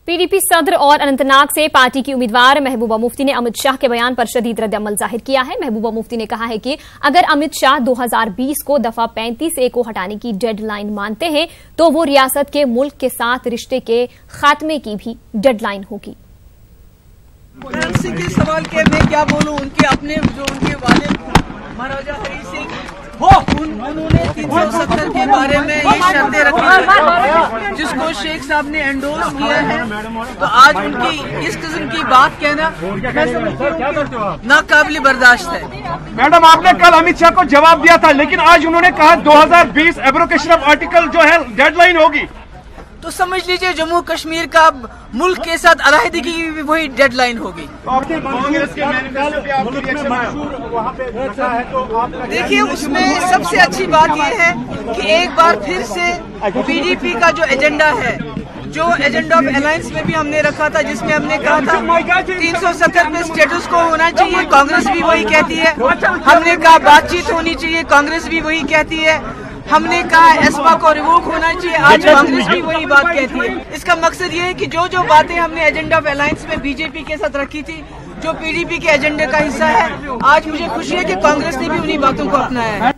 PDP सदर और अनंतनाग से पार्टी की उम्मीदवार महबूबा मुफ्ती ने अमित शाह के बयान पर शदीद रद्द-ए-अमल जाहिर किया है। महबूबा मुफ्ती ने कहा है कि अगर अमित शाह 2020 को दफा 35A को हटाने की डेडलाइन मानते हैं तो वो रियासत के मुल्क के साथ रिश्ते के खात्मे की भी डेडलाइन होगी। सिंह के सवाल के मैं क्या बोलूं, उनके अपने जो उनके वालिद महाराजा हरी सिंह उन्होंने 370 के बारे में ये शर्तें रखी जिसको शेख साहब ने एंडोर्स किया है, तो आज उनकी इस किस्म की बात कहना मैं समझती हूं नाकाबिल बर्दाश्त है। मैडम, आपने कल अमित शाह को जवाब दिया था, लेकिन आज उन्होंने कहा 2020 एब्रोकेशन ऑफ आर्टिकल जो है डेडलाइन होगी, तो समझ लीजिए जम्मू कश्मीर का मुल्क के साथ अलहदगी की भी वही डेडलाइन होगी। देखिए, उसमें सबसे अच्छी बात यह है कि एक बार फिर से पीडीपी का जो एजेंडा है, जो एजेंडा ऑफ अलायंस में भी हमने रखा था, जिसमें हमने कहा था 370 पे स्टेटस को होना चाहिए, कांग्रेस भी वही कहती है। हमने कहा बातचीत होनी चाहिए, कांग्रेस भी वही कहती है। हमने कहा एस्मा को रिवोक होना चाहिए, आज कांग्रेस भी वही बात कहती है। इसका मकसद ये है कि जो जो बातें हमने एजेंडा ऑफ अलायंस में बीजेपी के साथ रखी थी, जो पीडीपी के एजेंडे का हिस्सा है, आज मुझे खुशी है कि कांग्रेस ने भी उन्हीं बातों को अपनाया है।